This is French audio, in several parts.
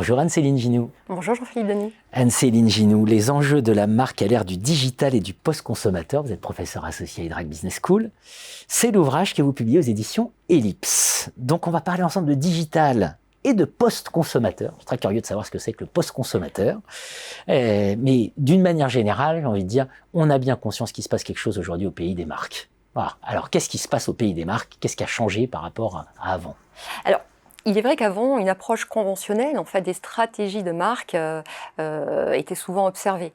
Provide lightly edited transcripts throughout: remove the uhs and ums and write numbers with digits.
Bonjour Anne-Céline Ginoux. Bonjour Jean-Philippe Denis. Anne-Céline Ginoux, les enjeux de la marque à l'ère du digital et du post-consommateur. Vous êtes professeur associé à Hydrac Business School. C'est l'ouvrage que vous publiez aux éditions Ellipse. Donc on va parler ensemble de digital et de post-consommateur. Je suis très curieux de savoir ce que c'est que le post-consommateur. Mais d'une manière générale, j'ai envie de dire, on a bien conscience qu'il se passe quelque chose aujourd'hui au pays des marques. Voilà. Alors qu'est-ce qui se passe au pays des marques? Qu'est-ce qui a changé par rapport à avant? Alors, il est vrai qu'avant, une approche conventionnelle, en fait, des stratégies de marque était souvent observée.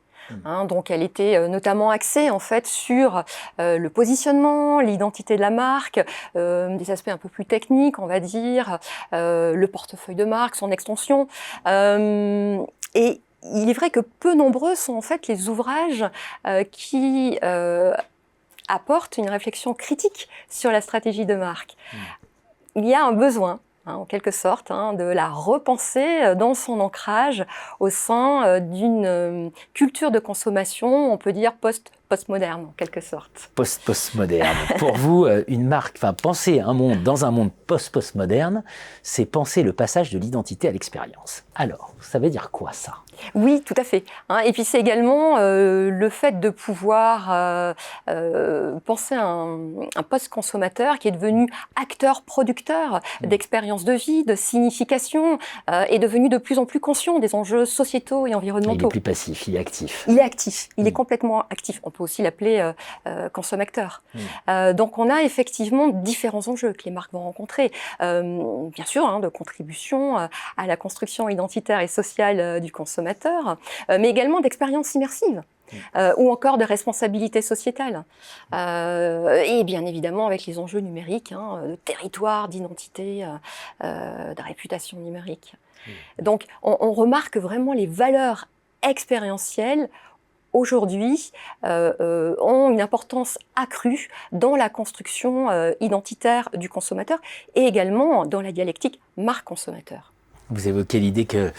Donc, elle était notamment axée en fait sur le positionnement, l'identité de la marque, des aspects un peu plus techniques, on va dire, le portefeuille de marque, son extension. Et il est vrai que peu nombreux sont en fait les ouvrages qui apportent une réflexion critique sur la stratégie de marque. Il y a un besoin, en quelque sorte, de la repenser dans son ancrage au sein d'une culture de consommation, on peut dire postmoderne, en quelque sorte. Postmoderne. Pour vous, une marque, penser un monde dans un monde postmoderne, c'est penser le passage de l'identité à l'expérience. Alors, ça veut dire quoi ça? Oui, tout à fait. Et puis c'est également le fait de pouvoir penser un post-consommateur qui est devenu acteur-producteur d'expériences de vie, de signification, est devenu de plus en plus conscient des enjeux sociétaux et environnementaux. Il est plus passif, il est actif. Il est actif, il est complètement actif. On peut aussi l'appeler consommateur. Donc on a effectivement différents enjeux que les marques vont rencontrer. Bien sûr, de contribution à la construction identitaire et sociale du consommateur, mais également d'expériences immersives. Ou encore de responsabilité sociétale. Et bien évidemment avec les enjeux numériques, de territoire, d'identité, de réputation numérique. Donc on remarque vraiment les valeurs expérientielles aujourd'hui ont une importance accrue dans la construction identitaire du consommateur et également dans la dialectique marque-consommateur. Vous évoquez l'idée que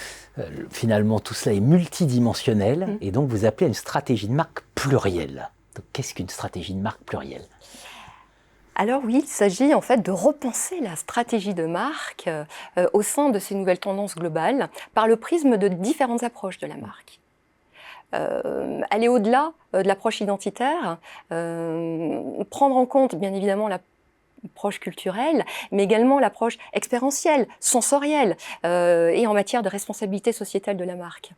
finalement tout cela est multidimensionnel et donc vous appelez à une stratégie de marque plurielle. Donc, qu'est-ce qu'une stratégie de marque plurielle? Alors oui, il s'agit en fait de repenser la stratégie de marque au sein de ces nouvelles tendances globales par le prisme de différentes approches de la marque. Aller au-delà de l'approche identitaire, prendre en compte bien évidemment l'approche culturelle, mais également l'approche expérientielle, sensorielle, et en matière de responsabilité sociétale de la marque.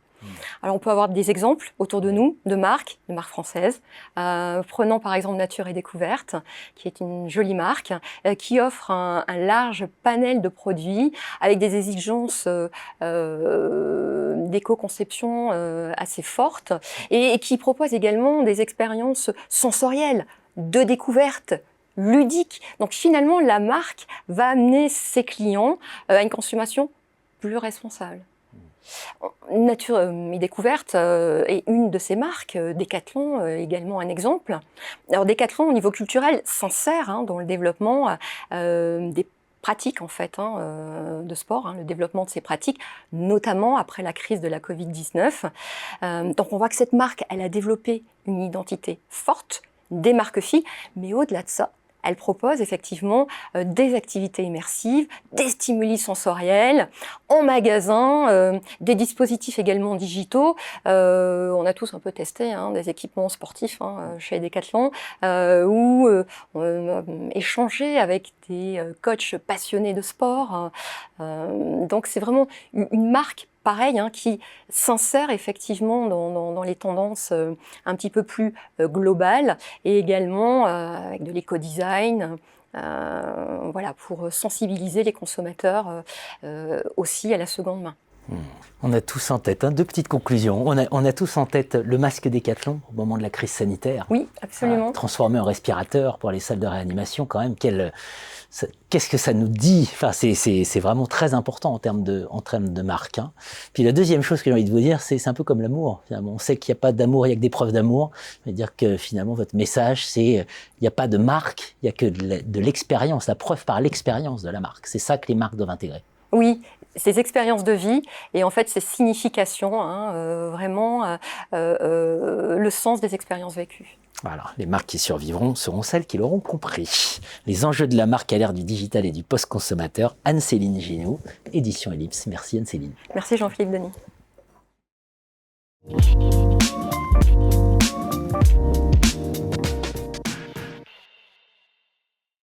Alors on peut avoir des exemples autour de nous de marques françaises. Prenons par exemple Nature et Découverte, qui est une jolie marque, qui offre un large panel de produits avec des exigences d'éco-conception assez fortes et qui propose également des expériences sensorielles, de découverte, ludique. Donc finalement, la marque va amener ses clients à une consommation plus responsable. Nature et Découverte est une de ces marques, Decathlon également un exemple. Alors Decathlon au niveau culturel s'insère dans le développement des pratiques en fait de sport, le développement de ces pratiques, notamment après la crise de la Covid-19. Donc on voit que cette marque, elle a développé une identité forte, des marques filles, mais au-delà de ça, elle propose effectivement des activités immersives, des stimuli sensoriels, en magasin, des dispositifs également digitaux. On a tous un peu testé des équipements sportifs chez Decathlon, où on échangé avec des coachs passionnés de sport. Donc c'est vraiment une marque pareil, qui s'insère effectivement dans les tendances un petit peu plus globales et également avec de l'éco-design, pour sensibiliser les consommateurs aussi à la seconde main. On a tous en tête, deux petites conclusions. On a tous en tête le masque Decathlon au moment de la crise sanitaire. Oui, absolument. Transformé en respirateur pour les salles de réanimation, quand même, qu'est-ce que ça nous dit? C'est vraiment très important en termes de marque. Puis la deuxième chose que j'ai envie de vous dire, c'est un peu comme l'amour. On sait qu'il n'y a pas d'amour, il n'y a que des preuves d'amour. Je veux dire que finalement, votre message, c'est il n'y a pas de marque, il n'y a que de l'expérience, la preuve par l'expérience de la marque. C'est ça que les marques doivent intégrer. Oui, ces expériences de vie et en fait ces significations, vraiment le sens des expériences vécues. Voilà, les marques qui survivront seront celles qui l'auront compris. Les enjeux de la marque à l'ère du digital et du post-consommateur, Anne-Céline Ginoux, édition Ellipse. Merci Anne-Céline. Merci Jean-Philippe Denis.